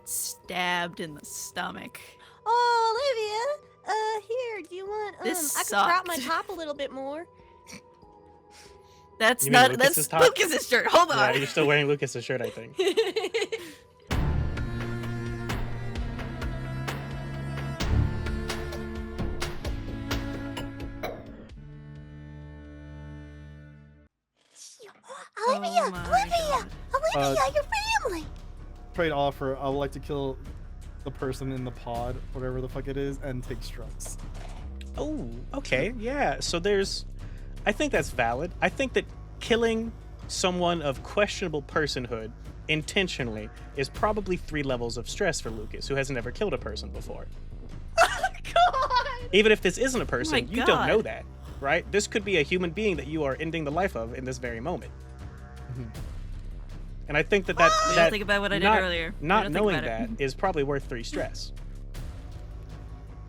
stabbed in the stomach. Oh, Olivia, here, do you want, This I could crop my sucked. top a little bit more. That's You mean not, Lucas's that's top? Lucas's shirt. Hold on. Yeah, you're still wearing Lucas's shirt, I think. Olivia, Oh my God. Olivia, your family. Trade offer. I would like to kill the person in the pod, whatever the fuck it is, and take Struts. Oh, okay, yeah. So I think that's valid. I think that killing someone of questionable personhood intentionally is probably 3 levels of stress for Lukas, who has never killed a person before. God. Even if this isn't a person, my you don't know God. that, right? This could be a human being that you are ending the life of in this very moment. And I think that We don't think about what I did earlier. We Not don't think knowing about it. that is probably worth 3 stress.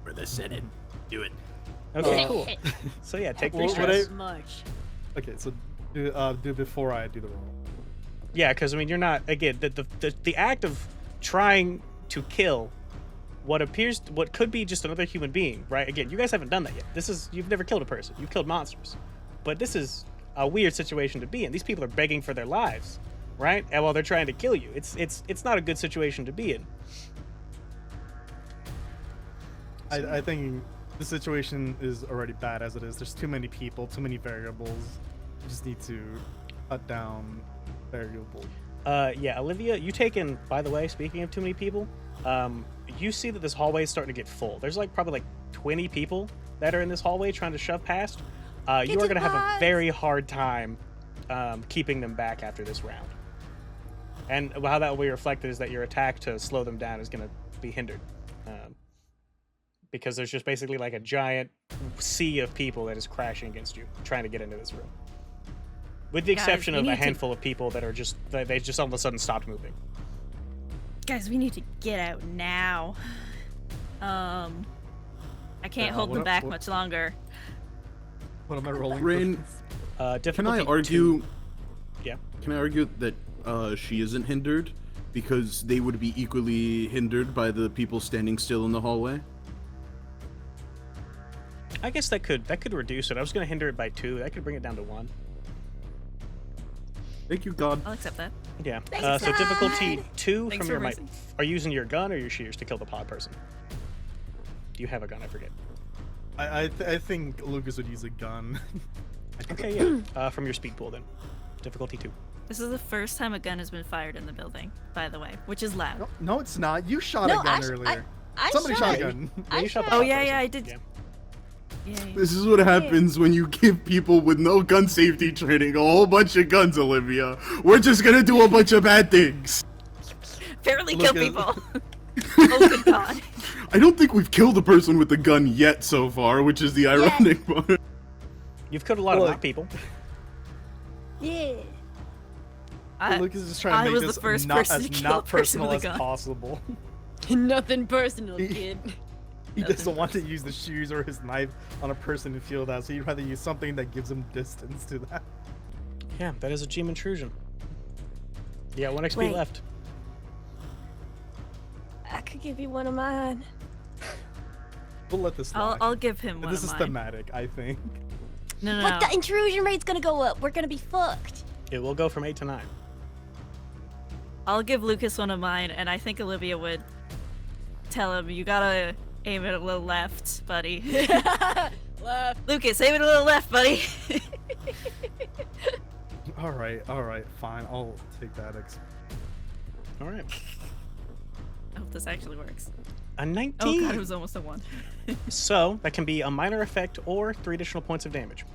For the Senate. Do it. Okay, cool. So yeah, take 3 Well, stress. Much. Okay, so do before I do the roll. Yeah, because I mean, you're not, again, the act of trying to kill what could be just another human being, right? Again, you guys haven't done that yet. You've never killed a person. You've killed monsters. But this is a weird situation to be in. These people are begging for their lives, right? And while they're trying to kill you, it's not a good situation to be in. I think the situation is already bad as it is. There's too many people, too many variables. You just need to cut down variables. Yeah, Olivia, you taken, by the way, speaking of too many people, you see that this hallway is starting to get full. There's probably 20 people that are in this hallway trying to shove past. You are going to have a very hard time keeping them back after this round. And how that will be reflected is that your attack to slow them down is going to be hindered. Because there's just basically a giant sea of people that is crashing against you, trying to get into this room. With the Guys, exception we of a need to- handful of people that are they just all of a sudden stopped moving. Guys, we need to get out now. I can't hold them back much longer. What am I rolling? Rayne, can Difficulty I argue? 2. Yeah. Can I argue that she isn't hindered because they would be equally hindered by the people standing still in the hallway? I guess that could reduce it. I was going to hinder it by 2. That could bring it down to 1. Thank you, God. I'll accept that. Yeah. Thanks, So difficulty God. 2 Thanks from for your might. raising. Are you using your gun or your shears to kill the pod person? Do you have a gun? I forget. I think Lucas would use a gun. Okay, yeah. From your speed pool then. Difficulty 2. This is the first time a gun has been fired in the building, by the way, which is loud. No, it's not. You shot No, a gun earlier. I Somebody shot a it. gun. Yeah, you shot the Oh pod yeah, person. yeah, I did. Yeah. Yeah. This is what happens when you give people with no gun safety training a whole bunch of guns, Olivia. We're just gonna do a bunch of bad things. Apparently Look kill at- people. Oh good God. I don't think we've killed a person with a gun yet so far, which is the ironic part. You've killed a lot of Look. not people. Yeah. Lucas is trying I to make was the this first not person as to kill not a person personal with a as gun. possible. Nothing personal, He- kid. He doesn't want to use the shears or his knife on a person to feel that, so he'd rather use something that gives him distance to that. Yeah, that is a gym intrusion. Yeah, 1 XP Wait. left. I could give you one of mine. We'll let this slide. I'll give him one This of is mine. thematic, I think. No. But the intrusion rate's gonna go up. We're gonna be fucked. It will go from 8 to 9. I'll give Lucas one of mine, and I think Olivia would tell him, you gotta aim it a little left, buddy. Left. Lucas, aim it a little left, buddy. Alright, fine. I'll take that. All right. I hope this actually works. A 19. Oh God, it was almost a 1. So that can be a minor effect or 3 additional points of damage.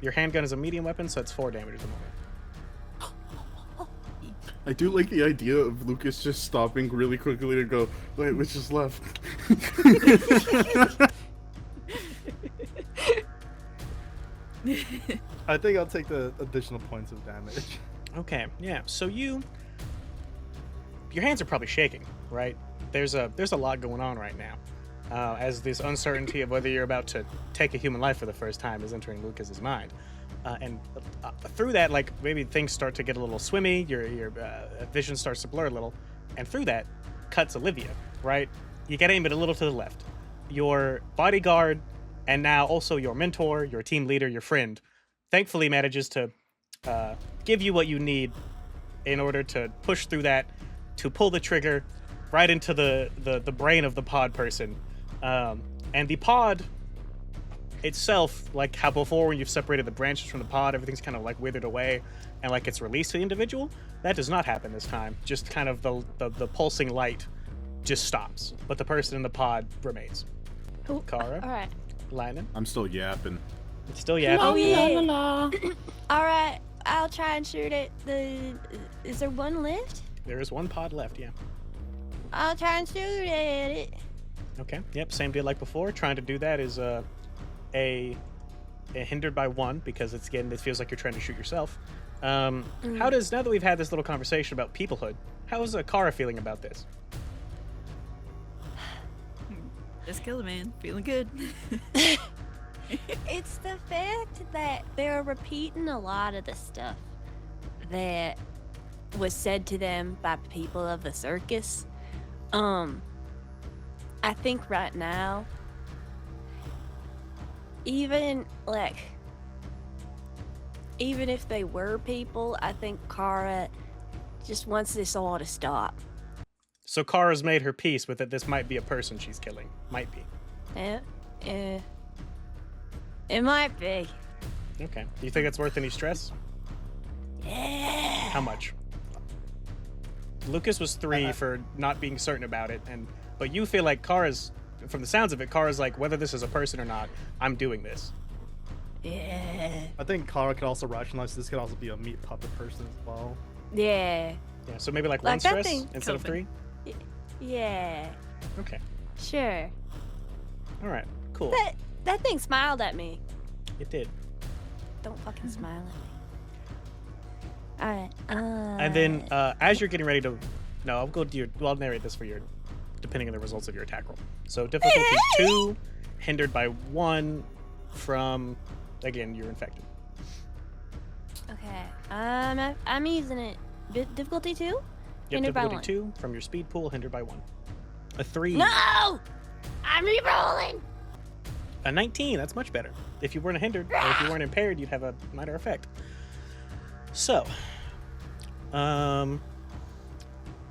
Your handgun is a medium weapon, so it's 4 damage at the moment. I do like the idea of Lucas just stopping really quickly to go, wait, which is left? I think I'll take the additional points of damage. Okay, yeah. So your hands are probably shaking, right? There's a lot going on right now, as this uncertainty of whether you're about to take a human life for the first time is entering Lucas's mind, and through that, maybe things start to get a little swimmy. Your vision starts to blur a little, and through that cuts Olivia, right? You gotta aim it a little to the left. Your bodyguard, and now also your mentor, your team leader, your friend, thankfully manages to give you what you need in order to push through that, to pull the trigger right into the brain of the pod person. And the pod itself, like how before when you've separated the branches from the pod, everything's kind of like withered away and like it's released to the individual. That does not happen this time. Just kind of the pulsing light just stops, but the person in the pod remains. Ooh, Kara, all right. Lyman, I'm still yapping. it's still yapping. Oh, yeah. La, la, la. All right, I'll try and shoot it. Is there one left? There is one pod left, yeah. I'll try and shoot at it. Okay, yep, same deal like before. Trying to do that is a hindered by 1 because it's again it feels like you're trying to shoot yourself. How does, now that we've had this little conversation about peoplehood, how is Kara feeling about this? Just killed a man. Feeling good. It's the fact that they're repeating a lot of the stuff that was said to them by people of the circus. I think right now, even if they were people, I think Kara just wants this all to stop. So Kara's made her peace with it. This might be a person she's killing. Might be. It might be. Okay. Do you think it's worth any stress? Yeah. How much? Lukas was 3 for not being certain about it, but you feel like Kara's, from the sounds of it, Kara's like, whether this is a person or not, I'm doing this. Yeah. I think Kara could also rationalize this could also be a meat puppet person as well. Yeah. Yeah, so maybe like Like 1 that stress thing- instead of 3? Yeah. Okay. Sure. All right. Cool. That thing smiled at me. It did. Don't fucking smile at me. Alright. And then as you're getting ready to, no, I'll go to your, well, I'll narrate this for your, depending on the results of your attack roll. So difficulty 2, hindered by 1 from, again, you're infected. Okay. I'm using it. Difficulty 2? Yep, Hindered by difficulty 2 from your speed pool, hindered by 1. A 3. No! I'm re-rolling! A 19, that's much better. If you weren't hindered, or if you weren't impaired, you'd have a minor effect. So,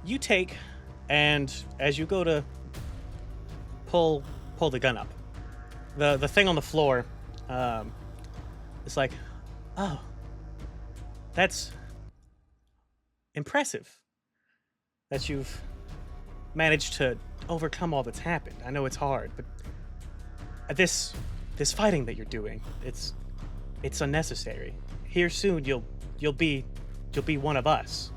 you take, and as you go to pull the gun up, the thing on the floor, it's like, oh, that's impressive that you've managed to overcome all that's happened. I know it's hard, but this fighting that you're doing, it's unnecessary. Here soon you'll be one of us,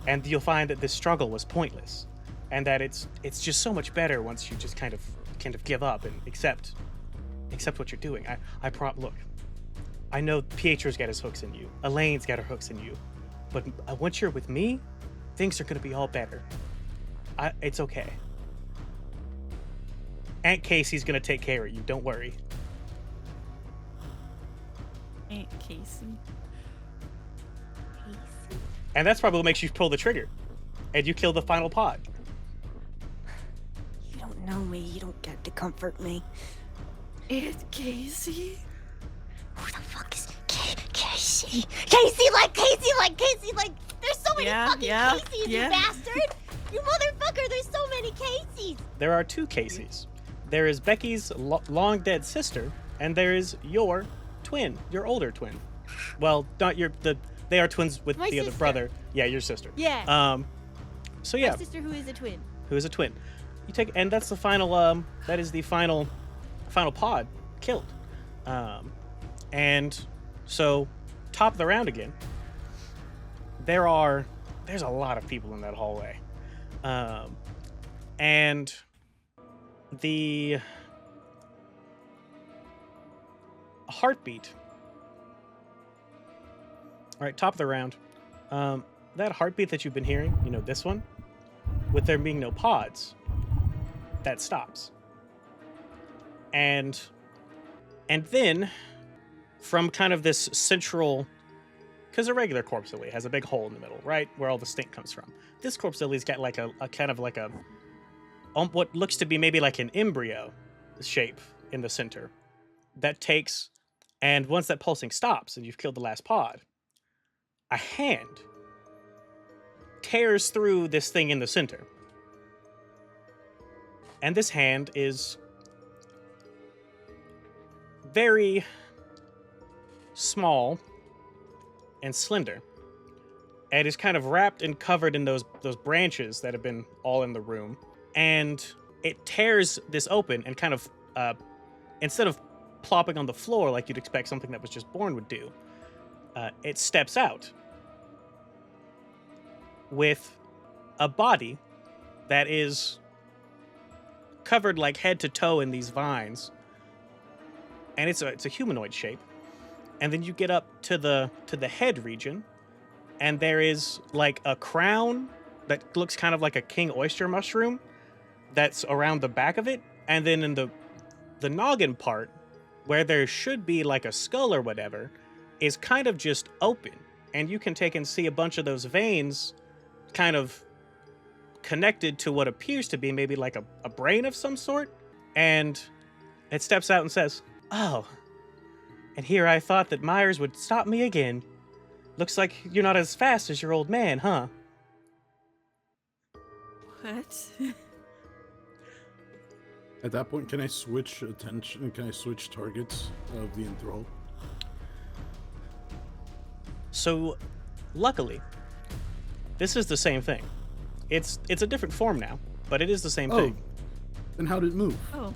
and you'll find that this struggle was pointless, and that it's just so much better once you just kind of give up and accept what you're doing. Look, I know Pietro's got his hooks in you, Elaine's got her hooks in you, but once you're with me, things are gonna be all better. It's okay. Aunt Casey's gonna take care of you. Don't worry. Aunt Casey. And that's probably what makes you pull the trigger, and you kill the final pod. You don't know me. You don't get to comfort me. Aunt Casey? Who the fuck is Casey? Casey like Casey like Casey like. There's so many fucking Caseys, you bastard! You motherfucker! There's so many Caseys. There are 2 Caseys. There is Becky's long dead sister, and there is your twin, your older twin. Well, not your they are twins with My the other sister. brother. Yeah, your sister. Yeah. So yeah, My sister who is a twin. who is a twin. You take, and that's the final. That is the final pod killed. And so top of the round again. There's a lot of people in that hallway, and the heartbeat. All right, top of the round. That heartbeat that you've been hearing, this one, with there being no pods, that stops. And then, from kind of this central, because a regular corpse lily has a big hole in the middle, right, where all the stink comes from. This corpse lily's got like a kind of like a what looks to be maybe like an embryo shape in the center that takes, and once that pulsing stops and you've killed the last pod, a hand tears through this thing in the center. And this hand is very small and slender, and is kind of wrapped and covered in those branches that have been all in the room. And it tears this open and kind of, instead of plopping on the floor like you'd expect something that was just born would do, it steps out with a body that is covered like head to toe in these vines, and it's a humanoid shape. And then you get up to the head region, and there is like a crown that looks kind of like a king oyster mushroom that's around the back of it, and then in the noggin part, where there should be like a skull or whatever, is kind of just open, and you can take and see a bunch of those veins kind of connected to what appears to be maybe like a brain of some sort. And it steps out and says, "Oh, and here I thought that Myers would stop me again. Looks like you're not as fast as your old man, huh?" What? At that point, can I switch attention? Can I switch targets of the enthralled? So, luckily, this is the same thing. It's a different form now, but it is the same thing. Then how did it move? Oh.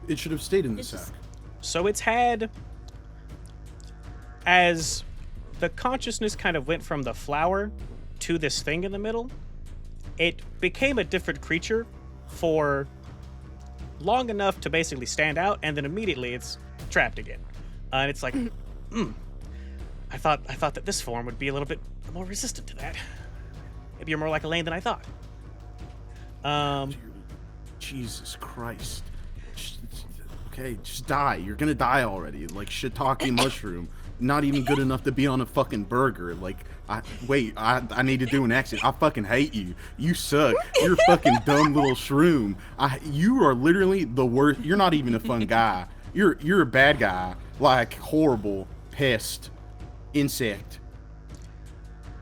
It should have stayed in the It's sack. just- So it's had, as the consciousness kind of went from the flower to this thing in the middle, it became a different creature for long enough to basically stand out, and then immediately it's trapped again. And it's like, I thought that this form would be a little bit more resistant to that. Maybe you're more like Elaine than I thought. Jesus Christ. Okay, just die. You're gonna die already. Like shiitake mushroom. Not even good enough to be on a fucking burger. Like, I need to do an accent. I fucking hate you. You suck. You're a fucking dumb little shroom. You are literally the worst. You're not even a fun guy. You're a bad guy. Like, horrible pest insect.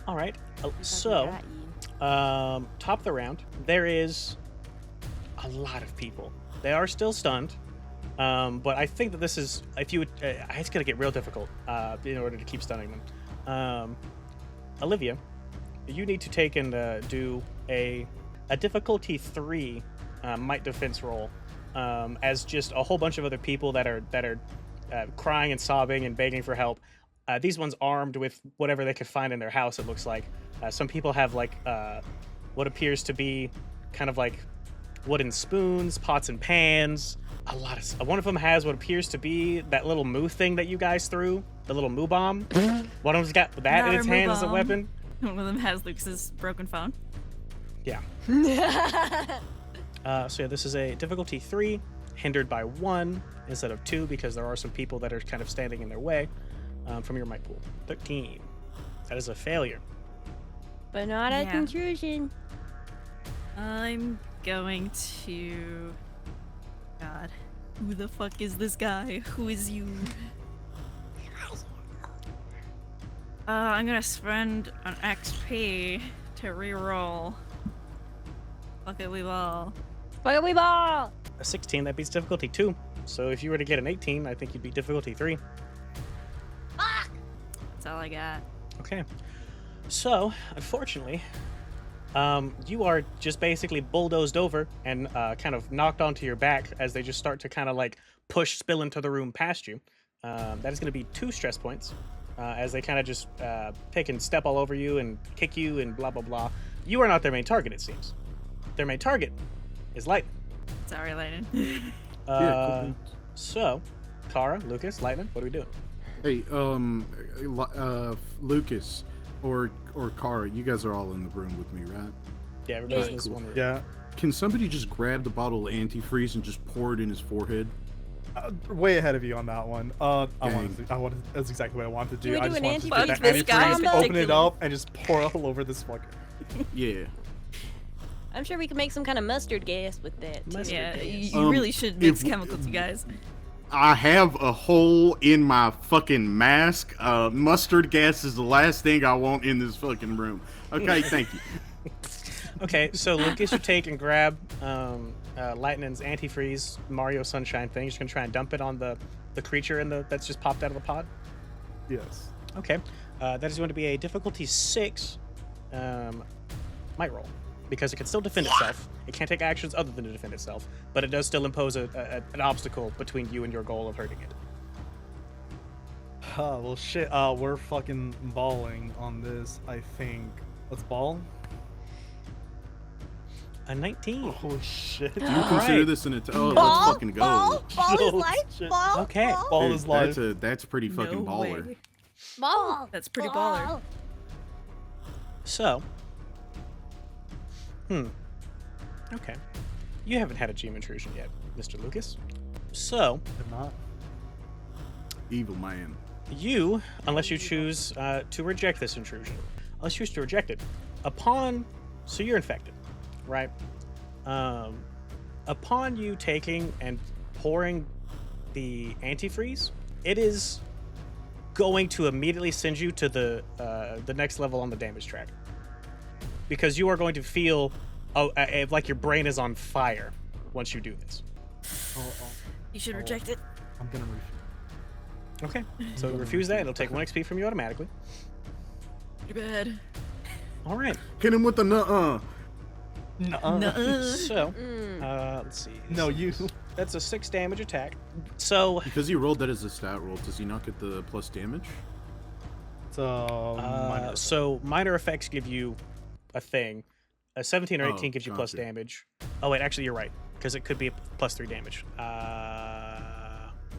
All right. So, top of the round, there is a lot of people. They are still stunned, but I think that this is, if you would, it's gonna get real difficult in order to keep stunning them. Olivia, you need to take and do a difficulty 3 might defense roll, as just a whole bunch of other people that are crying and sobbing and begging for help. These ones armed with whatever they could find in their house, it looks like. Some people have like what appears to be kind of like wooden spoons, pots and pans. A lot of one of them has what appears to be that little moo thing that you guys threw, the little moo bomb. One of them's got that in Another its moo hand as a bomb. weapon. One of them has Lucas's broken phone. Yeah. So yeah, this is a difficulty 3, hindered by 1 instead of 2 because there are some people that are kind of standing in their way from your might pool. 13. That is a failure. But not a Yeah. intrusion. I'm going to... God. Who the fuck is this guy? Who is you? I'm gonna spend an XP to reroll. Fuck it, we ball. Fuck we ball! A 16, that beats difficulty 2. So if you were to get an 18, I think you'd beat difficulty 3. Fuck! That's all I got. Okay. So, unfortunately, you are just basically bulldozed over and kind of knocked onto your back as they just start to kind of like spill into the room past you. That is going to be 2 stress points as they kind of just pick and step all over you and kick you and blah, blah, blah. You are not their main target, it seems. Their main target is Lightning. Sorry, Leonard. Cool. So, Kara, Lukas, Lightning, what are we doing? Hey, Lukas or Kara, you guys are all in the room with me, right? Yeah, everybody's in Yeah. this one room. Yeah. Can somebody just grab the bottle of antifreeze and just pour it in his forehead? Way ahead of you on that one. I Dang. wanted. That's exactly what I wanted to do. Can we I do just an wanted to antifreeze get this that guy in antifreeze, open it particular? up, and just pour all over this fucker. Yeah. I'm sure we can make some kind of mustard gas with that. Too. Mustard Yeah, gas. you really should mix if- chemicals, you guys. I have a hole in my fucking mask. Mustard gas is the last thing I want in this fucking room. Okay, thank you. Okay, so Lucas, you take and grab Lightning's antifreeze Mario Sunshine thing. You're just gonna try and dump it on the creature that's just popped out of the pod. Yes. Okay, that is going to be a difficulty 6 might roll, because it can still defend itself. It can't take actions other than to defend itself, but it does still impose an obstacle between you and your goal of hurting it. Oh, well, shit. We're fucking balling on this, I think. Let's ball. A 19. Holy shit. Do you consider Right. this an attack? Oh, Ball, let's fucking go. ball is Oh, life. shit. Ball, Okay. ball, Ball Dude, is life. that's pretty fucking No baller. way. ball. That's pretty baller. So, okay. You haven't had a gym intrusion yet, Mr. Lucas. So, Did not. Evil man. you, unless you choose to reject this intrusion, unless you choose to reject it, so you're infected, right? Upon you taking and pouring the antifreeze, it is going to immediately send you to the next level on the damage track, because you are going to feel like your brain is on fire once you do this. You should reject it. I'm gonna refuse. Okay, so refuse that. It'll take 1 XP from you automatically. Too bad. All right. Hit him with the nuh-uh. Nuh-uh. So, let's see. No, you. That's a 6 damage attack. So, Because he rolled that as a stat roll, does he not get the plus damage? So, minor. so minor effects give you a thing. A 17 or 18 gives you plus gotcha. damage. Oh wait, actually you're right, because it could be a plus 3 damage.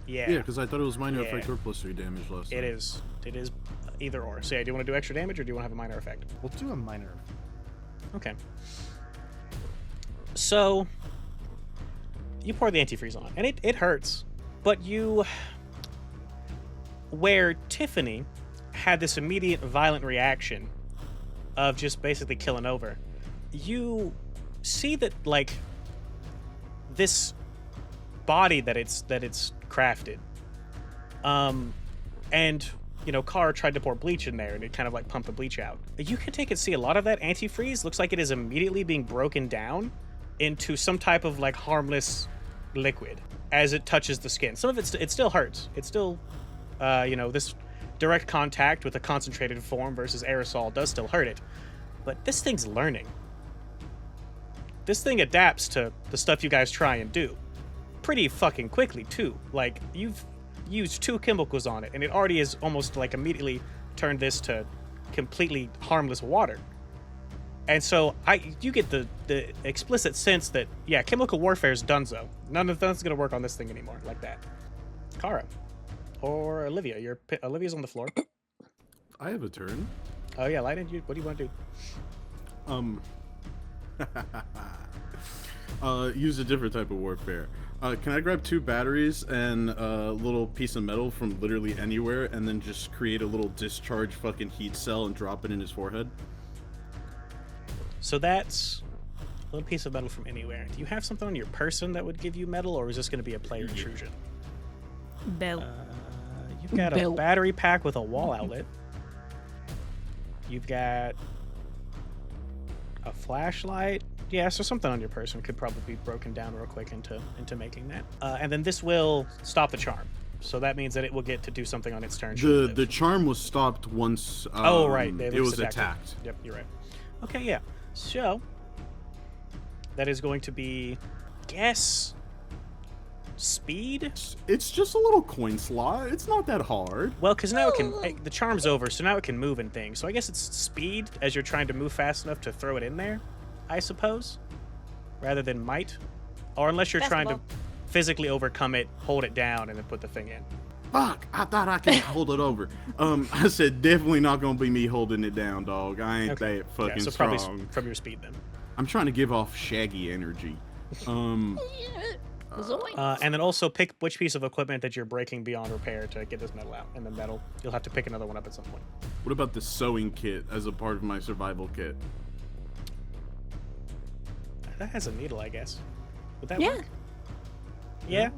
Yeah, Yeah, because I thought it was minor Yeah. effect or plus 3 damage last time. it is. It is either or. So yeah, do you want to do extra damage or do you want to have a minor effect? We'll do a minor. Okay. So you pour the antifreeze on, and it hurts, but where Tiffany had this immediate violent reaction of just basically killing over, you see that, like, this body that it's crafted, and Carr tried to pour bleach in there and it kind of like pumped the bleach out. You can take and see a lot of that antifreeze looks like it is immediately being broken down into some type of like harmless liquid as it touches the skin. Some of it still hurts. It's still this direct contact with a concentrated form versus aerosol does still hurt it, but this thing's learning. This thing adapts to the stuff you guys try and do pretty fucking quickly too. Like, you've used 2 chemicals on it and it already is almost like immediately turned this to completely harmless water. And so you get the explicit sense that, yeah, chemical warfare is donezo. Nothing's gonna work on this thing anymore like that. Kara or Olivia, Olivia's on the floor. I have a turn. Oh yeah, Lightning, what do you want to do? Use a different type of warfare. Can I grab 2 batteries and a little piece of metal from literally anywhere and then just create a little discharge fucking heat cell and drop it in his forehead? So that's a little piece of metal from anywhere. Do you have something on your person that would give you metal, or is this going to be a player intrusion? Belt. You've got a Belt. battery pack with a wall outlet. You've got a flashlight. Yeah, so something on your person could probably be broken down real quick into making that. And then this will stop the charm. So that means that it will get to do something on its turn. should it live. The charm was stopped once Oh, right. it was attacked. Yep, you're right. Okay, yeah. So that is going to be, guess, speed? It's just a little coin slot. It's not that hard. Well, because now the charm's over, so now it can move and things. So I guess it's speed as you're trying to move fast enough to throw it in there, I suppose, rather than might. Or unless you're trying to physically overcome it, hold it down, and then put the thing in. Fuck, I thought I could hold it over. I said definitely not gonna be me holding it down, dog. I ain't that fucking so strong. probably from your speed then. I'm trying to give off shaggy energy. And then also pick which piece of equipment that you're breaking beyond repair to get this metal out. And the metal, you'll have to pick another one up at some point. What about the sewing kit as a part of my survival kit? That has a needle, I guess. Would that Yeah. work? Yeah.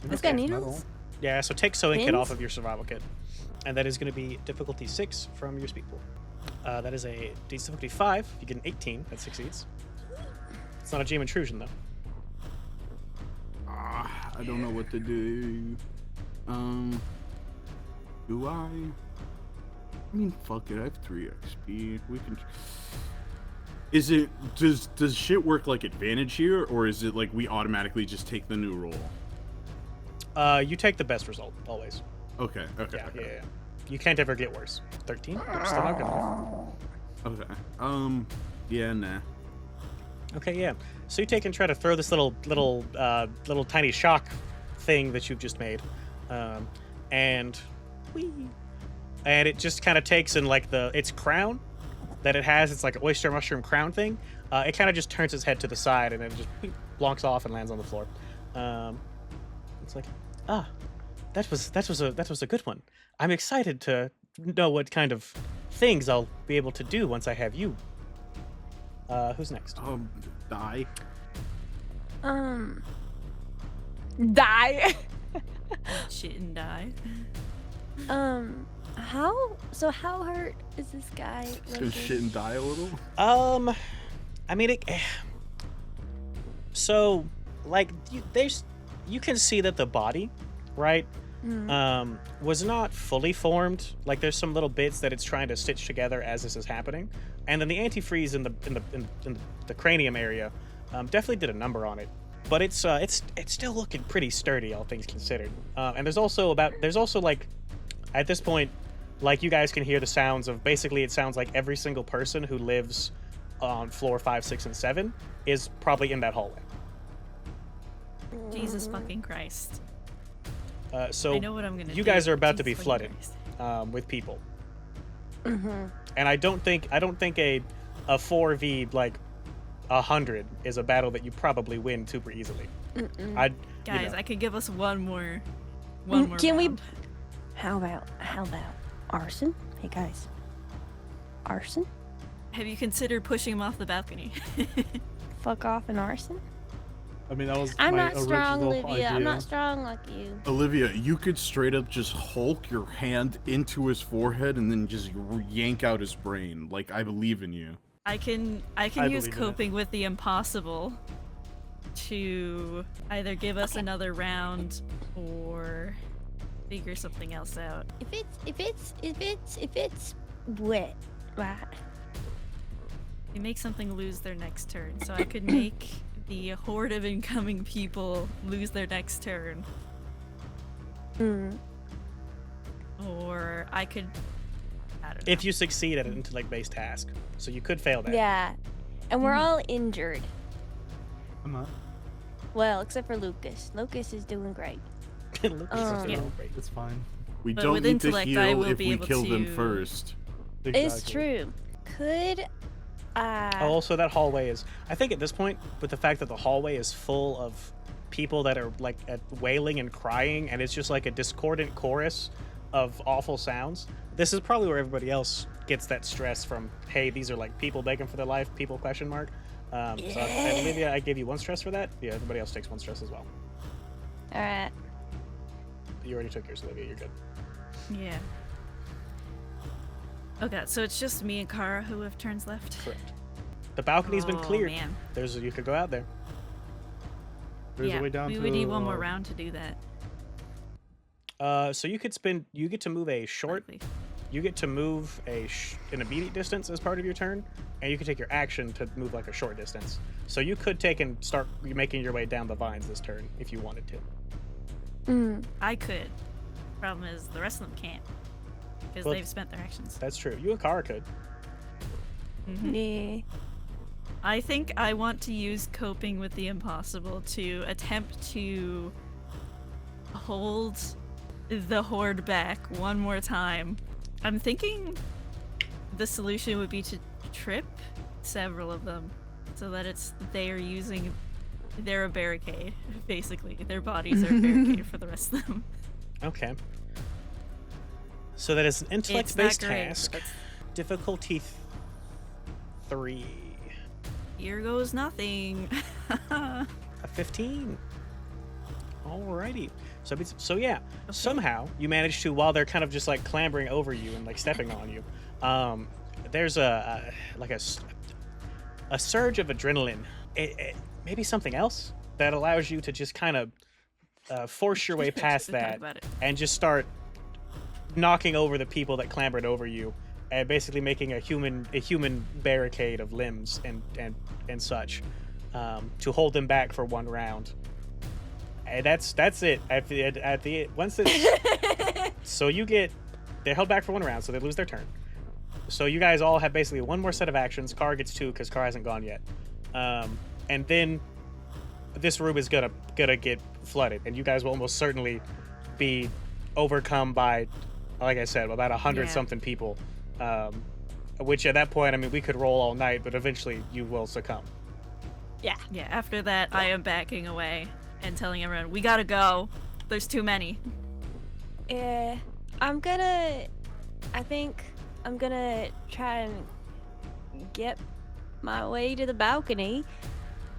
It's got needles. Yeah, so take sewing kit Pins? off of your survival kit. And that is going to be difficulty 6 from your speed pool. That is a difficulty 5. You get an 18. That succeeds. It's not a gem intrusion, though. I don't know what to do. Do I? I mean, fuck it. I have 3 XP. We can. Is it does shit work like advantage here, or is it like we automatically just take the new roll? You take the best result always. Okay. Yeah. You can't ever get worse. 13. Still not good enough. Okay. Yeah. Nah. Okay, yeah. So you take and try to throw this little tiny shock thing that you've just made, and it just kind of takes in like its crown that it has. It's like an oyster mushroom crown thing. It kind of just turns its head to the side and then just blonks off and lands on the floor. It's like, that was a good one. I'm excited to know what kind of things I'll be able to do once I have you. Who's next? Die. Die. Shit and die. How hurt is this guy? Go shit and die a little. I mean, so like you can see that the body, right, was not fully formed. Like there's some little bits that it's trying to stitch together as this is happening, and then the antifreeze in the cranium area definitely did a number on it. But it's still looking pretty sturdy, all things considered. And there's also like, at this point, like you guys can hear the sounds of basically it sounds like every single person who lives on floor 5, 6, and 7 is probably in that hallway. Jesus fucking Christ. So I know what I'm gonna you do. guys are about to be Jesus flooded fucking with people. Mm-hmm. And I don't think a 4v like 100 is a battle that you probably win super easily. Guys, I could give us one more. Can we? round. How about arson? Hey guys, arson? Have you considered pushing him off the balcony? Fuck off and arson? I mean, that was I'm my not strong, original Olivia. I'm idea. not strong like you. Olivia, you could straight up just Hulk your hand into his forehead and then just yank out his brain. Like, I believe in you. I can use believe in it. coping with the impossible to either give us another round or figure something else out. If it's wet, right? You make something lose their next turn, so I could make the horde of incoming people lose their next turn. Or I could, I don't know. If you succeed at an intellect-based task, so you could fail that. Yeah, and we're all injured. I'm not. Well, except for Lukas. Lukas is doing great. Lucas is Yeah. doing great. It's fine. We But don't with need to intellect, I heal will if be we able kill them to- first. It's Exactly. true. Could Oh, also that hallway is. I think at this point, with the fact that the hallway is full of people that are like wailing and crying, and it's just like a discordant chorus of awful sounds. This is probably where everybody else gets that stress from. Hey, these are like people begging for their life. People question mark. So and Olivia, I gave you 1 stress for that. Yeah, everybody else takes 1 stress as well. all right. You already took yours, Olivia. You're good. Yeah. Okay, so it's just me and Kara who have turns left. Correct. The balcony's been Oh, cleared. man. You could go out there. There's Yeah, a way down we to would need one more round to do that. So you get to move a short. Likely. You get to move an immediate distance as part of your turn, and you can take your action to move like a short distance. So you could take and start making your way down the vines this turn if you wanted to. I could. Problem is, the rest of them can't. Because Well, they've spent their actions. That's true. You and Kara could. Yeah. I think I want to use coping with the impossible to attempt to hold the horde back one more time. I'm thinking the solution would be to trip several of them so that they are using they're a barricade, basically. Their bodies are a barricade for the rest of them. Okay. So that is an intellect-based It's not great, task. but that's- Difficulty 3. Here goes nothing. A 15. Alrighty. So yeah, somehow you manage to, while they're kind of just like clambering over you and like stepping on you, there's a surge of adrenaline. Maybe something else that allows you to just kind of force your way past that and just start knocking over the people that clambered over you, and basically making a human barricade of limbs and such, to hold them back for one round. And that's it. At the once it's so they're held back for one round, so they lose their turn. So you guys all have basically one more set of actions. Car gets 2 because Car hasn't gone yet, and then this room is gonna get flooded, and you guys will almost certainly be overcome by, like I said, about 100 something people. Which at that point, I mean, we could roll all night, but eventually you will succumb. Yeah. After that, I am backing away and telling everyone, we gotta go. There's too many. I think I'm gonna try and get my way to the balcony.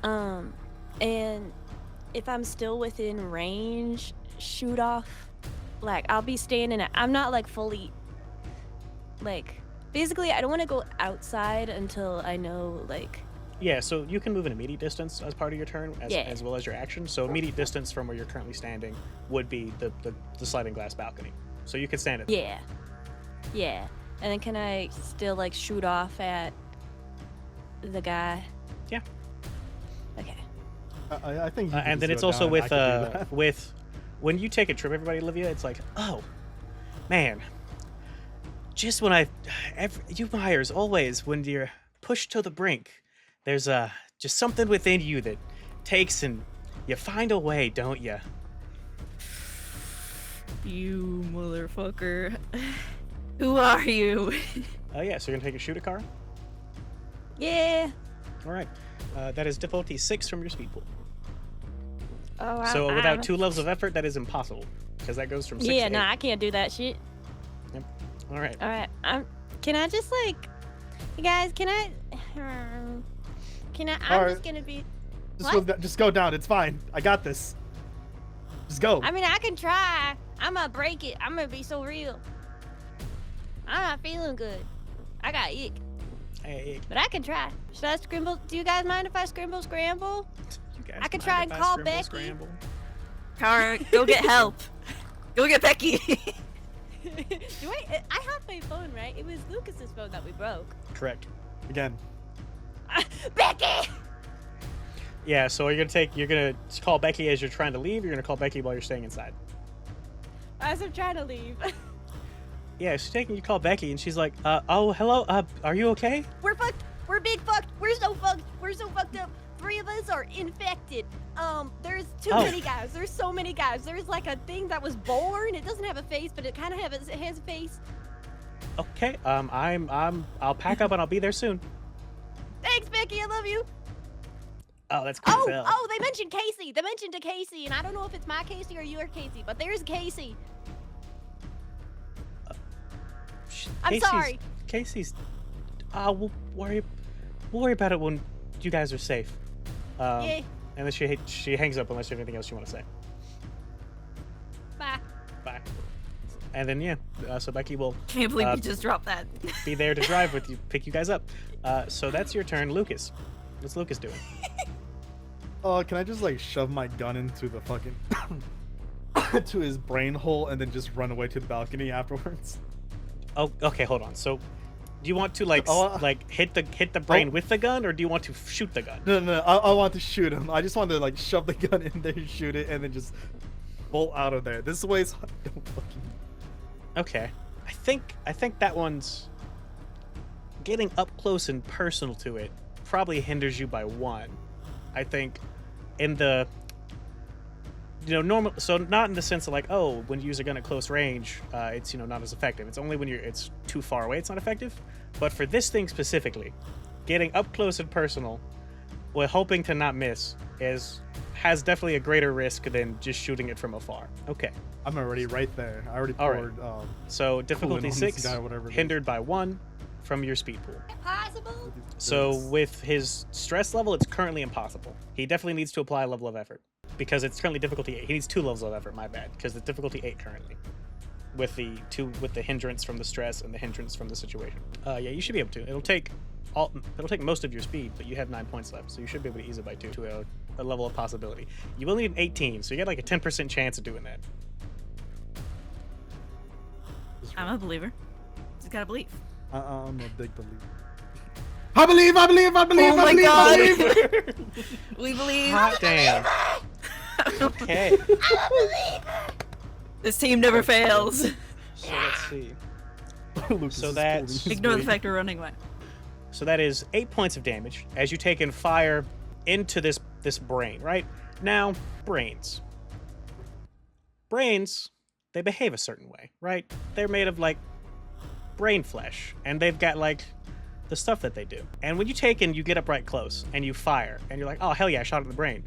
And if I'm still within range, shoot off. Like, I'll be standing I'm not like fully, like, basically I don't want to go outside until I know, like. Yeah, so you can move an immediate distance as part of your turn, as well as your action. So immediate distance from where you're currently standing would be the sliding glass balcony. So you could stand it. Yeah. And then can I still, like, shoot off at the guy? Yeah. Okay. I think. And then it's also with when you take a trip, everybody, Olivia, it's like, oh, man. Just when you Myers, always when you're pushed to the brink, there's just something within you that takes and you find a way, don't you? You motherfucker. Who are you? Oh yeah, so you're gonna take a shoot at Kara? Yeah. All right. That is difficulty 6 from your speed pool. Oh, So without 2 levels of effort, that is impossible, because that goes from 6 to 8. I can't do that shit. Yep. All right. All right. Can I just, like, you guys? I'm Alright. just gonna be. Just go down. It's fine. I got this. Just go. I mean, I can try. I'm gonna break it. I'm gonna be so real. I'm not feeling good. I got ick. Hey. But I can try. Should I scramble? Do you guys mind if I scramble? You guys I could mind try if and I call scramble, Becky. scramble? Kara, go get help. Go get Becky. I have my phone, right? It was Lucas's phone that we broke. Correct. Again. Becky! Yeah, so you're gonna call Becky as you're trying to leave, or you're gonna call Becky while you're staying inside? As I'm trying to leave. Yeah, you call Becky and she's like, oh, hello, are you okay? We're fucked. We're big fucked. We're so fucked. We're so fucked up. 3 of us are infected. There's too many guys. There's so many guys. There's like a thing that was born. It doesn't have a face, but it kind of has a face. Okay, I'll pack up and I'll be there soon. Thanks, Becky. I love you. Oh, that's cool. They mentioned Casey. They mentioned a Casey, and I don't know if it's my Casey or your Casey, but there's Casey. I'm sorry. Casey's. We'll worry about it when you guys are safe. Yeah. And then she hangs up unless you have anything else you want to say. Bye. Bye. And then so Becky will. Can't believe you just dropped that. Be there to drive with you, pick you guys up. So that's your turn, Lucas. What's Lucas doing? Can I just like shove my gun into the fucking to his brain hole and then just run away to the balcony afterwards? Oh, okay, hold on. So, do you want to like hit the brain with the gun, or do you want to shoot the gun? No. I want to shoot him. I just want to like shove the gun in there, shoot it, and then just bolt out of there. This way is don't fucking. Okay, I think that one's getting up close and personal to it probably hinders you by 1. I think in the normal, so not in the sense of like, oh, when you use a gun at close range, it's not as effective. It's only when it's too far away it's not effective. But for this thing specifically, getting up close and personal, while hoping to not miss, has definitely a greater risk than just shooting it from afar. Okay. I'm already right there. I already poured. So difficulty coolant on 6, this guy, whatever it is. hindered by 1. from your speed pool. Impossible. So with his stress level, it's currently impossible. He definitely needs to apply a level of effort because it's currently difficulty 8. He needs 2 levels of effort. My bad, because it's difficulty 8 currently, with the hindrance from the stress and the hindrance from the situation. Yeah, you should be able to. It'll take most of your speed, but you have 9 points left, so you should be able to ease it by 2 to a level of possibility. You will need an 18, so you get like a 10% chance of doing that. I'm a believer. Just gotta believe. I'm a big believer. I believe. Oh my God. I believe. We believe. Hot damn. Okay. This team never fails. So let's see. Lucas So is that's- fully Ignore the asleep. fact we're running away. So that is 8 points of damage as you take in fire into this brain, right? Now, brains, they behave a certain way, right? They're made of like brain flesh, and they've got like the stuff that they do. And when you get up right close and you fire, and you're like, oh hell yeah, I shot it in the brain.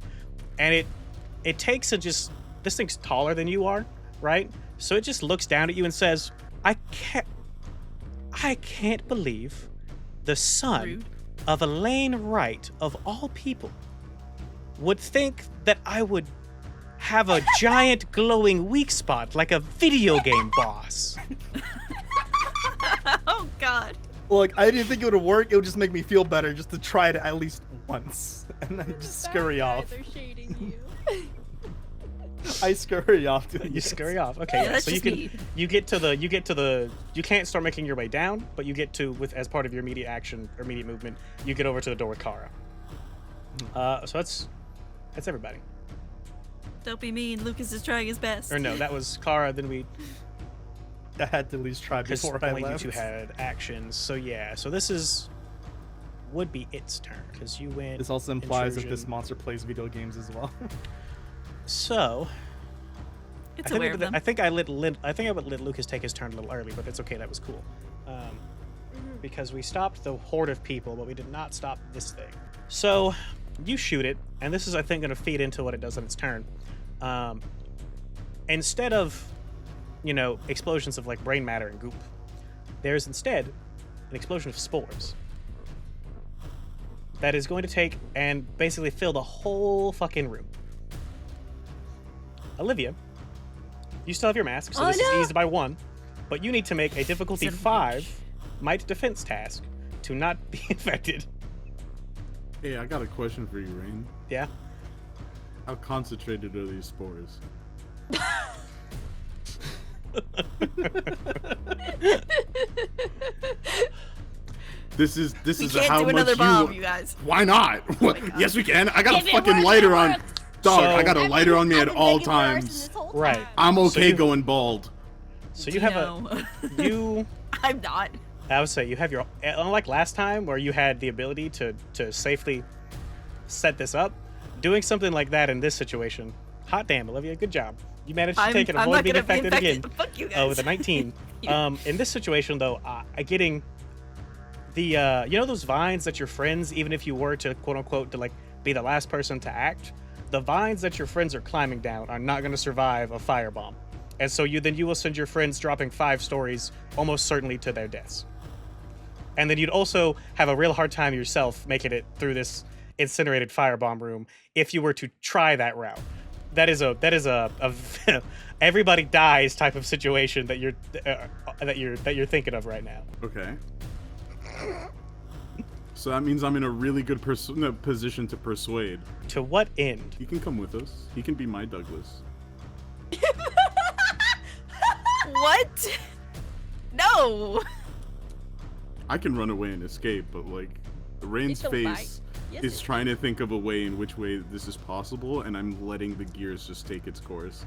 And it takes this thing's taller than you are, right? So it just looks down at you and says, I can't believe the son Rude. of Elaine Wright, of all people, would think that I would have a giant glowing weak spot like a video game boss. Oh God. Like, I didn't think it would work. It would just make me feel better just to try it at least once. And I just scurry off. They're shading you. I scurry off. Doing You this. scurry off. Okay, Yeah, yeah. that's So you just can me. you get to the you can't start making your way down, but you get to as part of your immediate action or immediate movement, you get over to the door with Kara. So that's everybody. Don't be mean. Lucas is trying his best. Or no, that was Kara. Then we I had to at least try because before I only you left. two had actions. So yeah. So this would be its turn because you went. This also implies that this intrusion. monster plays video games as well. So It's I aware think, of them. I think I would let Lukas take his turn a little early, but it's okay. That was cool. Because we stopped the horde of people, but we did not stop this thing. So you shoot it, and this is, I think, going to feed into what it does on its turn. Instead of, explosions of like brain matter and goop, there's instead an explosion of spores that is going to take and basically fill the whole fucking room. Olivia, you still have your mask, so Oh, this no. is eased by 1, but you need to make a difficulty Son of a 5 might defense task to not be infected. Hey, I got a question for you, Rayne. Yeah? How concentrated are these spores? This is We is can't how do much another you. bomb, you guys. Why not? Yes, we can. I got If a it fucking works, lighter it on. works. Dog, So- I got a lighter on me at all times. Right. I'm So okay you- going bald. So you have No. you I'm not. I would say you have your, unlike last time where you had the ability to safely set this up, doing something like that in this situation. Hot damn, Olivia, good job. You managed to take it, I'm avoid not being gonna be infected again. infected. Fuck you guys. With a 19. In this situation, though, getting the, those vines that your friends, even if you were to, quote unquote, to like be the last person to act, the vines that your friends are climbing down are not going to survive a firebomb. And so you will send your friends dropping 5 stories almost certainly to their deaths. And then you'd also have a real hard time yourself making it through this incinerated firebomb room if you were to try that route. That is a everybody dies type of situation that you're thinking of right now. Okay. So that means I'm in a really good position to persuade. To what end? He can come with us. He can be my Douglas. What? No. I can run away and escape, but like, Rayne's It's a lie. face Yes, is it trying to think of a way in which way this is possible, and I'm letting the gears just take its course.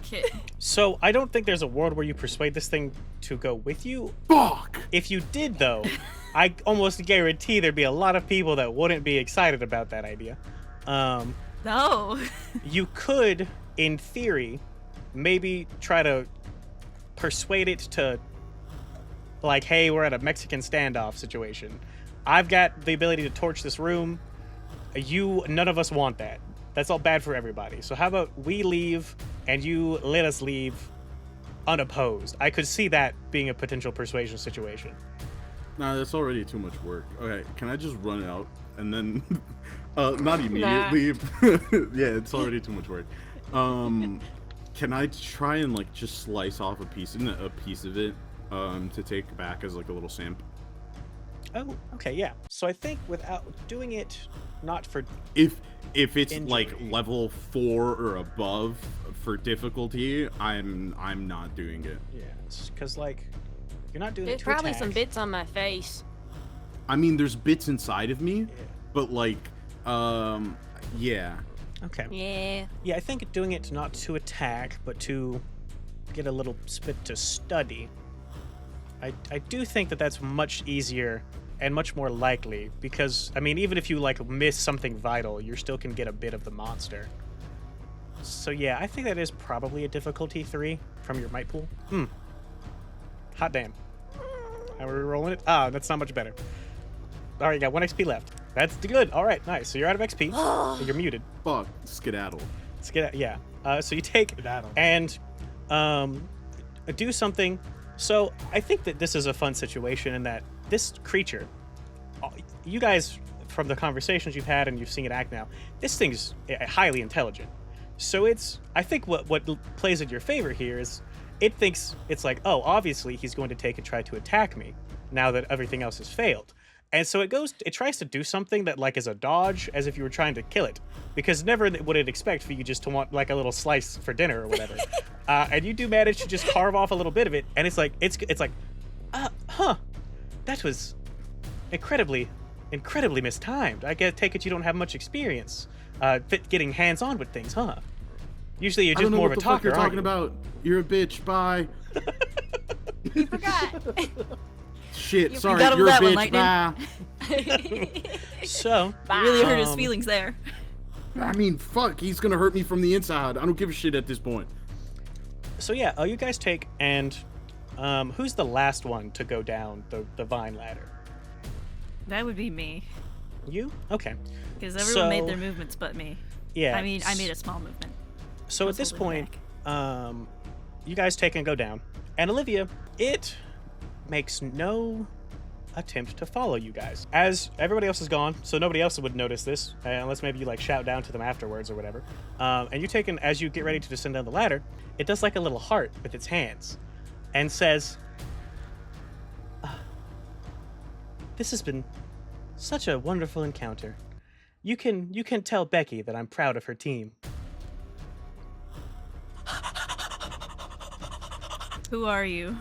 Okay. So I don't think there's a world where you persuade this thing to go with you. Fuck! If you did, though, I almost guarantee there'd be a lot of people that wouldn't be excited about that idea. No. You could, in theory, maybe try to persuade it to, like, hey, we're at a Mexican standoff situation. I've got the ability to torch this room. None of us want that. That's all bad for everybody. So how about we leave and you let us leave unopposed? I could see that being a potential persuasion situation. Nah, that's already too much work. Okay, can I just run out and then, not immediately. Yeah, it's already too much work. Can I try and like just slice off a piece of it, to take back as like a little sample? Oh, okay, yeah. So I think without doing it, not for If it's injury. like level 4 or above for difficulty, I'm not doing it. Yeah, because like you're not doing it There's to probably attack. some bits on my face. I mean, there's bits inside of me, Yeah. but like, yeah. Okay. Yeah. Yeah, I think doing it not to attack, but to get a little bit to study. I do think that that's much easier and much more likely because, I mean, even if you like miss something vital, you still can get a bit of the monster. So yeah, I think that is probably a difficulty 3 from your might pool. Hot damn. How are we rolling it? Ah, that's not much better. All right, you got 1 XP left. That's good. All right, nice. So you're out of XP. You're muted. Fuck, skedaddle. Let's get out. Yeah. So you take Skedaddle. and do something. So I think that this is a fun situation in that this creature, you guys, from the conversations you've had and you've seen it act now, this thing's highly intelligent. So I think what plays in your favor here is it thinks it's like, oh, obviously he's going to take and try to attack me now that everything else has failed. And so it tries to do something that like is a dodge, as if you were trying to kill it, because never would it expect for you just to want like a little slice for dinner or whatever. And you do manage to just carve off a little bit of it, and it's like, that was incredibly mistimed. I take it you don't have much experience getting hands-on with things, huh? Usually you're I just don't know more what of a the fuck talker, you're aren't talking you? about. You're a bitch. Bye. You forgot. Shit. You Sorry. got him You're a that one, bitch. Lightning. Bye. So You really hurt his Um, feelings there. I mean, fuck. He's gonna hurt me from the inside. I don't give a shit at this point. So yeah, you guys take and who's the last one to go down the vine ladder? That would be me, You? Okay. because everyone made So- their movements but me. Yeah. I mean, I made a small movement. So I at was this holding point, back. you guys take and go down, and Olivia, it makes no attempt to follow you guys as everybody else is gone, so nobody else would notice this unless maybe you like shout down to them afterwards or whatever. And you take and as you get ready to descend down the ladder, it does like a little heart with its hands, and says, "This has been such a wonderful encounter. You can tell Becky that I'm proud of her team." Who are you?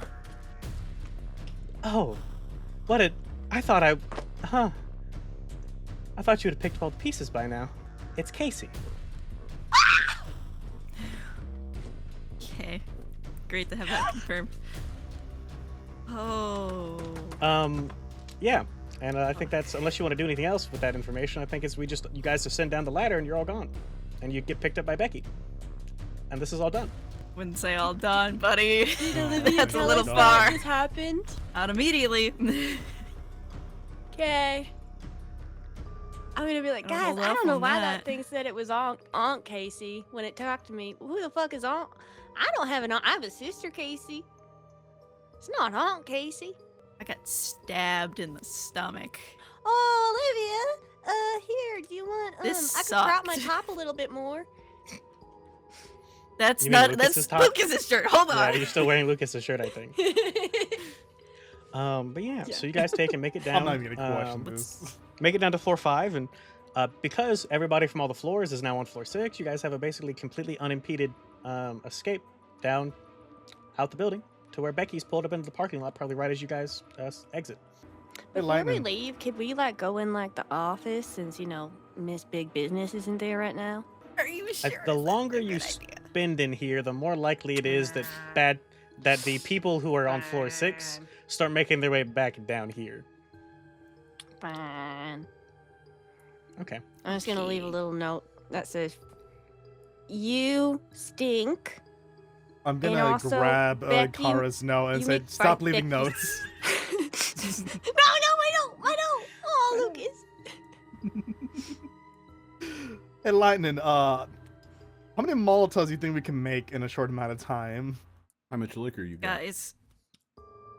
Oh, I thought you would have picked all the pieces by now. It's Casey. Okay, great to have that confirmed. Oh, Yeah, and I think that's, unless you want to do anything else with that information, I think it's you guys descend down the ladder and you're all gone. And you get picked up by Becky. And this is all done. wouldn't say all done, buddy. That's a Tell little us far. what just happened. Out immediately. Okay. I'm gonna be like, I'll guys, hold I off don't know on why that. that thing said it was Aunt Casey when it talked to me. Who the fuck is Aunt? I don't have an aunt. I have a sister Casey. It's not Aunt Casey. I got stabbed in the stomach. Oh, Olivia. Here, do you want? This I could crop my sucked. top a little bit more. That's You mean not Lucas's that's top? Lucas's shirt. Hold on. Yeah, you're still wearing Lucas's shirt, I think. But yeah, so you guys take and make it down. I'm not even gonna question let's- this. Make it down to floor 5, and because everybody from all the floors is now on floor 6, you guys have a basically completely unimpeded escape down out the building to where Becky's pulled up into the parking lot, probably right as you guys exit. Hey, Before we Lightning. leave, could we like go in like the office since Miss Big Business isn't there right now? Are you sure? The longer you spend in here, the more likely it is that the people who are on floor 6 start making their way back down here. Fine. Okay. I'm just gonna leave a Okay. little note that says, "You stink." I'm And gonna also, grab Becky, Kara's note and you say, make "Stop fight leaving Becky." notes." No, I don't. Oh, Lucas. Hey, Lightning. How many Molotovs do you think we can make in a short amount of time? How much liquor you got? Guys,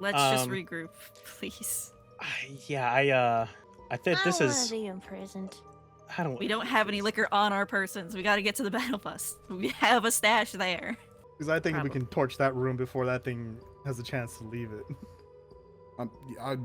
let's just Um, regroup, please. I think this I don't is. want to be imprisoned. I don't. We don't have any liquor on our persons. We got to get to the battle bus. We have a stash there. Because I think we Probably. can torch that room before that thing has a chance to leave it.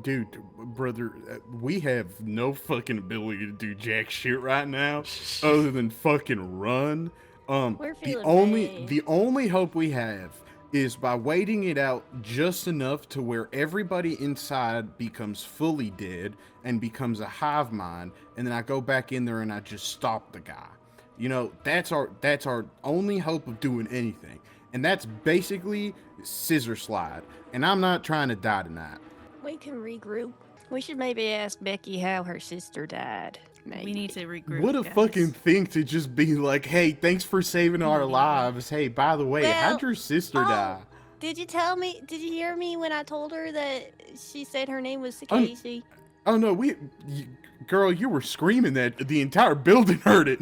Dude, brother, we have no fucking ability to do jack shit right now, other than fucking run. We're The feeling bad. the only hope we have is by waiting it out just enough to where everybody inside becomes fully dead and becomes a hive mind, and then I go back in there and I just stop the guy. You know, that's our only hope of doing anything, and that's basically scissor slide. And I'm not trying to die tonight. We can regroup. We should maybe ask Becky how her sister died. Maybe. We need to regroup. What a guys. fucking thing to just be like, hey, thanks for saving our lives. Hey, by the way, Well, how'd your sister die? Did you tell me? Did you hear me when I told her that she said her name was Casey? Oh no, girl, you were screaming that the entire building heard it.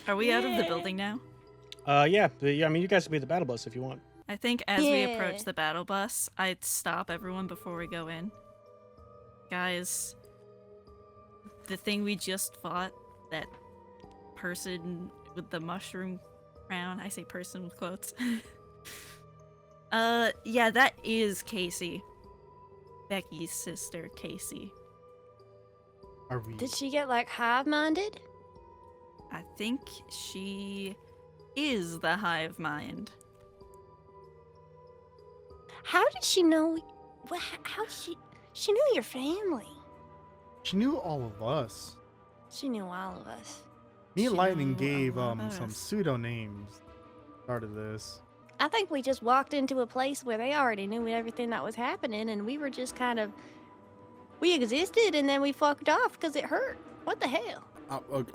Are we out of the Yeah. building now? Yeah. I mean, you guys can be the battle bus if you want. I think as we approach Yeah. the battle bus, I'd stop everyone before we go in. Guys, the thing we just fought, that person with the mushroom crown, I say person with quotes. Yeah, that is Casey. Becky's sister, Casey. Are we? Did she get like hive-minded? I think she is the hive mind. How did she know? How she knew your family? She knew all of us. She knew all of us. Me and She Lightning knew gave all of some us. pseudo names. Started this. I think we just walked into a place where they already knew everything that was happening, and we were just kind of we existed, and then we fucked off because it hurt. What the hell?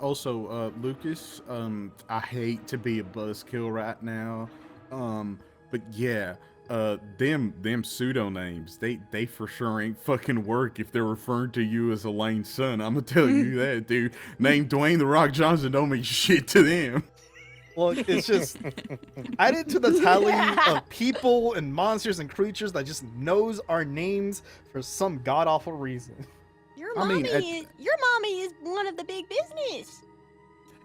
Also, Lucas, I hate to be a buzzkill right now, but yeah, them pseudo names, they for sure ain't fucking work if they're referring to you as Elaine's son. I'm gonna tell you that, dude. Name Dwayne the Rock Johnson don't mean shit to them. Look, it's just added to the tally of people and monsters and creatures that just knows our names for some god awful reason. Your I mean, your mommy is one of the big business.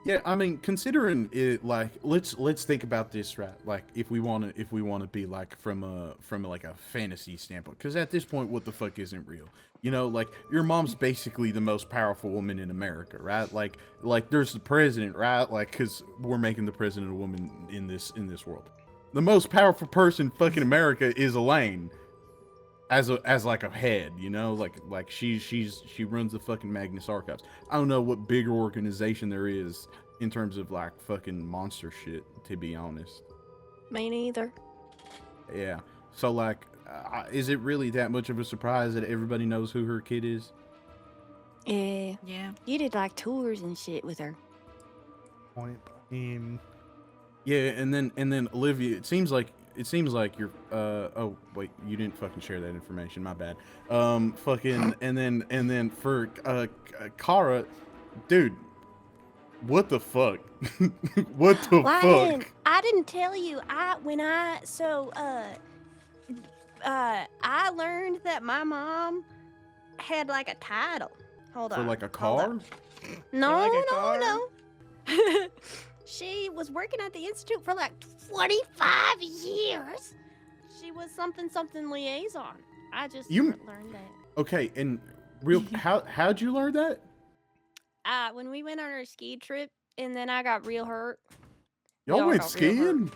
Yeah, I mean, considering it, like, let's think about this, right? Like, if we want to be like from like a fantasy standpoint, because at this point, what the fuck isn't real? You know, like your mom's basically the most powerful woman in America, right? Like there's the president, right? Like, because we're making the president a woman in this world. The most powerful person fucking America is Elaine, as like a head, you know, like she runs the fucking Magnus Archives. I don't know what bigger organization there is in terms of like fucking monster shit, to be honest. Me neither. Yeah. So like, is it really that much of a surprise that everybody knows who her kid is? Yeah. Yeah. You did like tours and shit with her. Point. I mean, Yeah, and then Olivia, it seems like you're oh wait, you didn't fucking share that information, my bad. Fucking and then for Kara, dude, what the fuck? What the Lion, fuck? I didn't tell you. I learned that my mom had like a title. Hold For on. like a hold car? on. No, like a car? no. She was working at the institute for like 25 years. She was something liaison. I just You- learned that. Okay, and real how'd you learn that? When we went on our ski trip, and then I got real hurt. Y'all Y'all went got real hurt. skiing?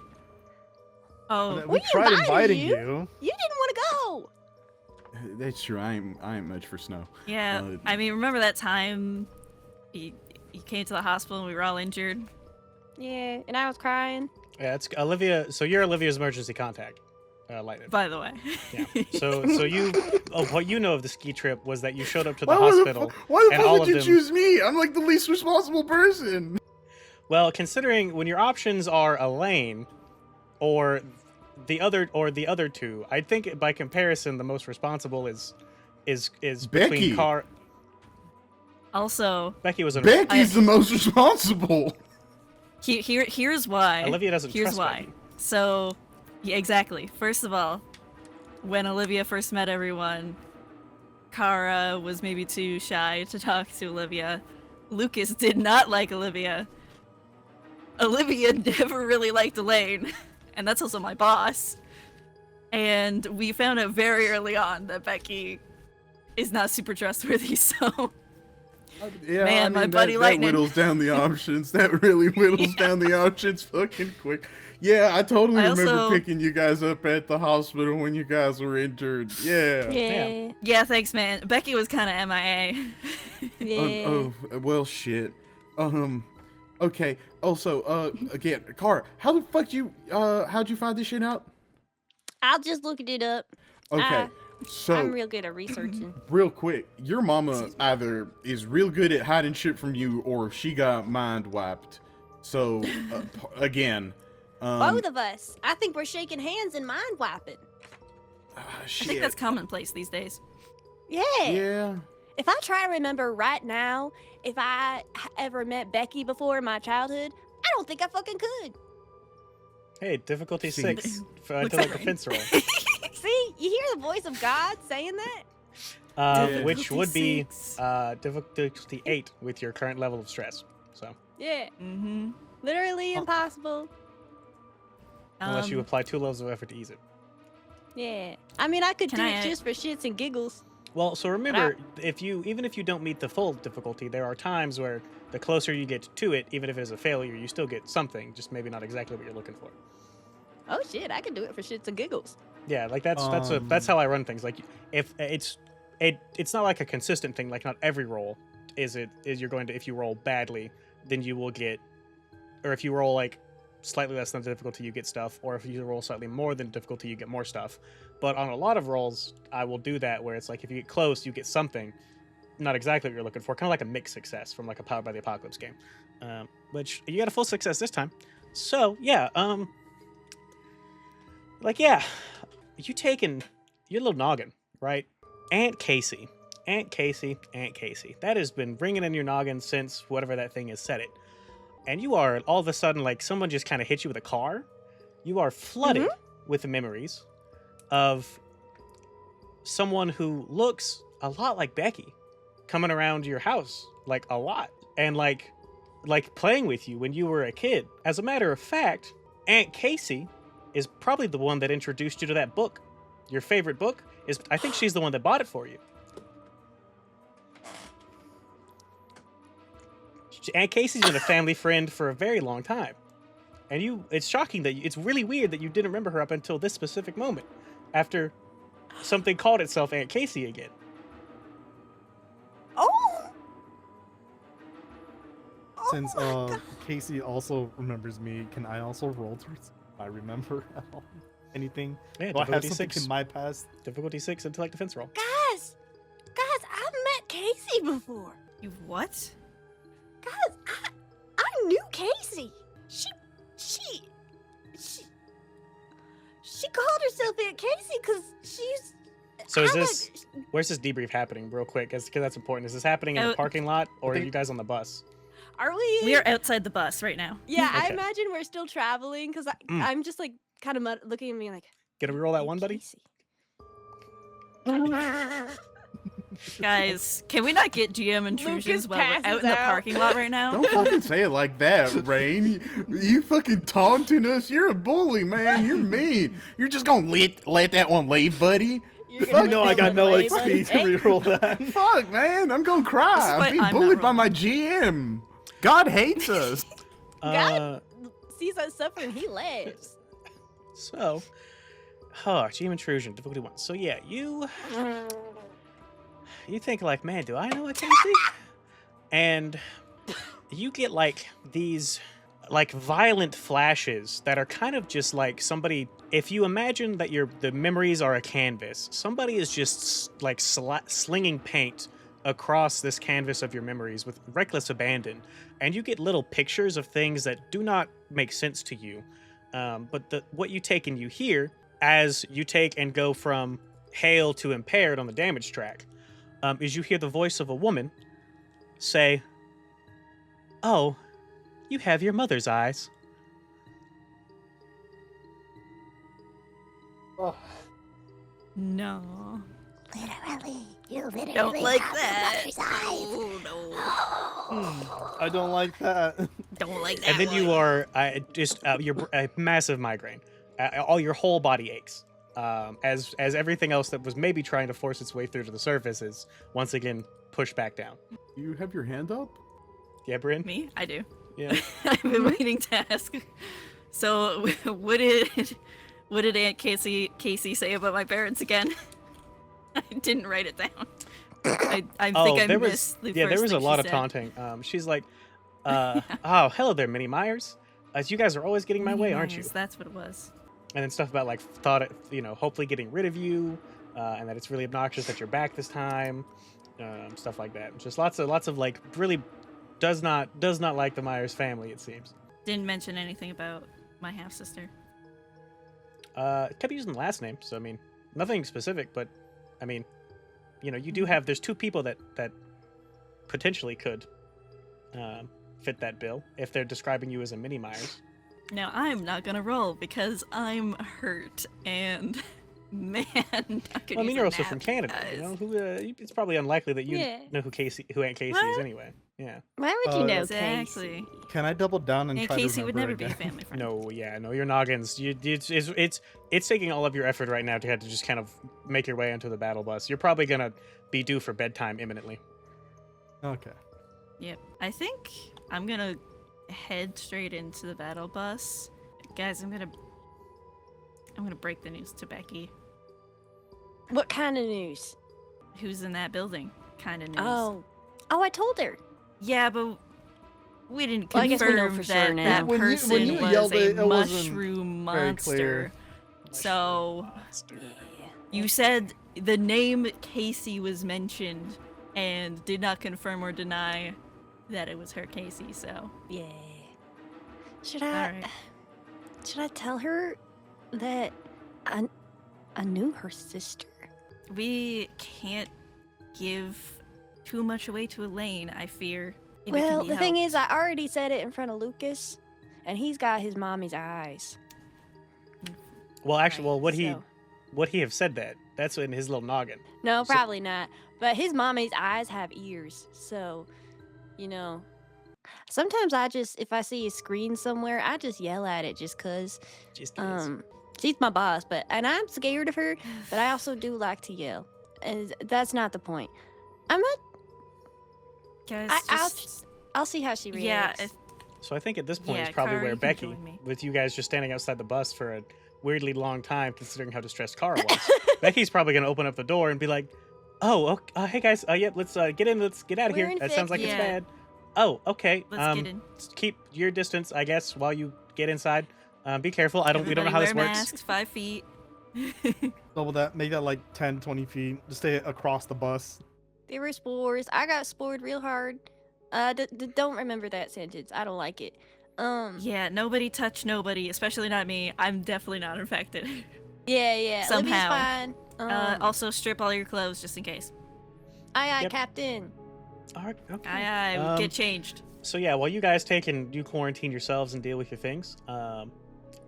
Oh, we we tried invited inviting you. you. You didn't want to go. That's true. I ain't much for snow. yeah. I mean, remember that time you came to the hospital and we were all injured? Yeah, and I was crying. Yeah, it's Olivia. So you're Olivia's emergency contact, Lightning. By the way. Yeah. So you, what you know of the ski trip was that you showed up to the Why hospital, the and fuck all would of you them. choose me? I'm like the least responsible person. Well, considering when your options are Elaine, or the other two, I think by comparison, the most responsible is Becky. between Car. Also, Becky was an. Becky's the most responsible. here's why. Olivia doesn't Here's trust why. Becky. So, yeah, exactly. First of all, when Olivia first met everyone, Kara was maybe too shy to talk to Olivia. Lukas did not like Olivia. Olivia never really liked Elaine, and that's also my boss. And we found out very early on that Becky is not super trustworthy, so... Yeah, Man, my buddy Lightning. That whittles down the options. That really whittles down the options fucking quick. Yeah, I totally remember picking you guys up at the hospital when you guys were injured. Yeah. Yeah, thanks, man. Becky was kind of MIA. Yeah. Well, shit. Okay. Also, again, Kara, how the fuck how'd you find this shit out? I'll just look it up. Okay. So I'm real good at researching. real quick, your mama either is real good at hiding shit from you or she got mind wiped. So, again, both of us. I think we're shaking hands and mind wiping. shit. I think that's commonplace these days. Yeah. Yeah. If I try to remember right now, if I ever met Becky before in my childhood, I don't think I fucking could. Hey, difficulty 6 for Looks until like like defense roll. See, you hear the voice of God saying that? Which would be Difficulty 6. difficulty 8 with your current level of stress. So Yeah. Mm-hmm. Literally impossible. unless you apply 2 levels of effort to ease it. Yeah. I mean, I could Can do I- it just for shits and giggles. Well, so remember, even if you don't meet the full difficulty, there are times where the closer you get to it, even if it is a failure, you still get something, just maybe not exactly what you're looking for. Oh shit, I can do it for shits and giggles. Yeah, like that's how I run things. Like if it's not like a consistent thing. Like not every roll is you're going to, if you roll badly, then you will get, or if you roll like slightly less than the difficulty, you get stuff, or if you roll slightly more than difficulty, you get more stuff. But on a lot of rolls, I will do that where it's like if you get close, you get something, not exactly what you're looking for, kind of like a mixed success from like a Powered by the Apocalypse game, which you got a full success this time. So yeah, you taking your little noggin, right? Aunt Casey. That has been ringing in your noggin since whatever that thing is said it. And you are all of a sudden like someone just kind of hit you with a car. You are flooded with the memories of someone who looks a lot like Becky coming around your house like a lot and like playing with you when you were a kid. As a matter of fact, Aunt Casey is probably the one that introduced you to that book. Your favorite book is, I think she's the one that bought it for you. Aunt Casey's been a family friend for a very long time. And it's shocking that it's really weird that you didn't remember her up until this specific moment after something called itself Aunt Casey again. Oh! Since Casey also remembers me, can I also roll to see if I remember at all? Anything? Yeah, Do I have difficulty something 6. in my past? Difficulty 6 intellect defense roll. Guys, I've met Casey before. You what? Guys, I knew Casey. She called herself Aunt Casey because she's. So where's this debrief happening real quick? Because that's important. Is this happening in the parking lot or are you guys on the bus? Are we? We are outside the bus right now. Yeah, I Okay. imagine we're still traveling because I'm just like kind of looking at me like. Get a reroll that one, buddy? Casey. Guys, can we not get GM intrusions Lukas while we're passes out in the out. parking lot right now? Don't fucking say it like that, Rayne. You fucking taunting us. You're a bully, man. You're mean. You're just gonna let that one leave, buddy. You're Oh no, I feel got the no way, XP buddy. to Hey, reroll that. Fuck, man. I'm gonna This cry. is why I'm being I'm not bullied by rolling. my GM. God hates us. God sees us suffering, he laughs. So, GM intrusion, difficulty 1. So yeah, you think like, man, do I know a Casey? And you get like these like violent flashes that are kind of just like somebody, if you imagine that the memories are a canvas, somebody is just like slinging paint across this canvas of your memories with reckless abandon, and you get little pictures of things that do not make sense to you. But what you take and you hear as you take and go from hail to impaired on the damage track is you hear the voice of a woman say, "Oh, you have your mother's eyes." No. Literally. You literally Don't like have that. a mother's eyes. Oh no. I don't like that. Don't like that. And then you one. are you're a massive migraine. All your whole body aches. As everything else that was maybe trying to force its way through to the surface is once again pushed back down. You have your hand up? Yeah, Bryn? Me? I do. Yeah. I've been waiting to ask. So, what did Aunt Casey say about my parents again? I didn't write it down. I think I there missed was the there first was a thing lot she of said. taunting. She's like, oh, hello there, Mini Myers. As you guys are always getting my Mini way, aren't you? Myers, that's what it was. And then stuff about like hopefully getting rid of you, and that it's really obnoxious that you're back this time, stuff like that. Just lots of like really does not like the Myers family, it seems. Didn't mention anything about my half sister. Kept using the last name, so I mean nothing specific, but I mean, you do have there's two people that potentially could fit that bill if they're describing you as a Mini Myers. Now I'm not gonna roll because I'm hurt and man. Well, I mean, you're also from Canada. It's probably unlikely that you Yeah. know who Aunt Casey is What? anyway. Yeah. Why would you know Exactly. Casey? Can I double down and Aunt try Casey to would remember never be a again? family friend. No, your noggins. It's taking all of your effort right now to have to just kind of make your way onto the battle bus. You're probably gonna be due for bedtime imminently. Okay. Yep. I think I'm gonna head straight into the battle bus. Guys, I'm gonna break the news to Becky. What kind of news? Who's in that building? Kind of news. Oh, I told her. Yeah, but we didn't Well, I guess we know confirm for that sure now. that When person you was yelled a it wasn't mushroom very monster. clear. So you said the name Casey was mentioned and did not confirm or deny that it was her Casey. So Yeah. Should all I? right. Should I tell her that I knew her sister? We can't give too much away to Elaine, I fear. If it can Well, be the thing helped. is, I already said it in front of Lukas, and he's got his mommy's eyes. Well, actually, Right, would he have said that? That's in his little noggin. No, So- probably not. But his mommy's eyes have ears, so sometimes if I see a screen somewhere, I just yell at it just 'cause. Just kidding. She's my boss, and I'm scared of her, but I also do like to yell, and that's not the point. I'm not. Guys, I'll see how she yeah, reacts. So I think at this point Yeah, it's probably Kara, where you can Becky, join me. with you guys just standing outside the bus for a weirdly long time, considering how distressed Kara was. Becky's probably gonna open up the door and be like, "Oh, okay, hey guys, let's get in, let's get out of We're here. That sounds like it's infected. bad." Oh, okay. Let's get in. Keep your distance, I guess, while you get inside. Be careful. We don't know how Everybody this wear works. Masks, 5 feet. Double that. Make that like 10, 20 feet. Just stay across the bus. There were spores. I got spored real hard. Don't remember that sentence. I don't like it. Yeah, nobody touch nobody, especially not me. I'm definitely not infected. Yeah. Somehow. Libby's fine. Also, strip all your clothes just in case. Aye, Yep. Captain. All right, okay. Aye, get changed. So yeah, while you guys take and you quarantine yourselves and deal with your things,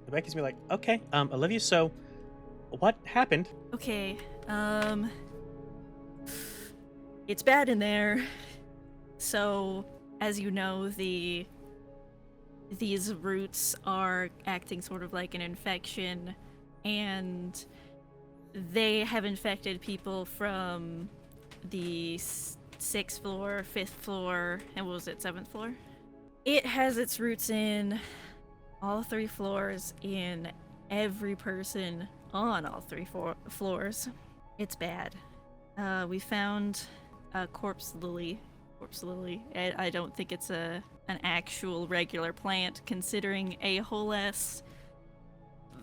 Becky's gonna be like, "Okay, Olivia, so what happened?" Okay, it's bad in there. So, as you know, these roots are acting sort of like an infection, and they have infected people from the 6th floor, 5th floor, and what was it, 7th floor? It has its roots in all 3 floors, in every person on all 3 floors. It's bad. We found a corpse lily. I don't think it's an actual regular plant, considering a whole ass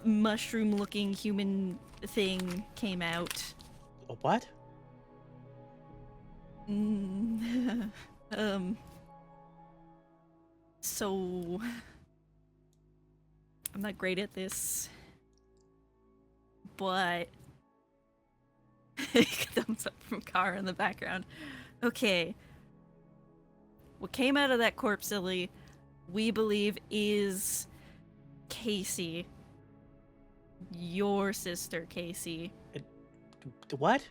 mushroom-looking human thing came out. A what? So I'm not great at this, but thumbs up from Kara in the background. Okay. What came out of that corpse lily, we believe, is Casey. Your sister, Casey. What?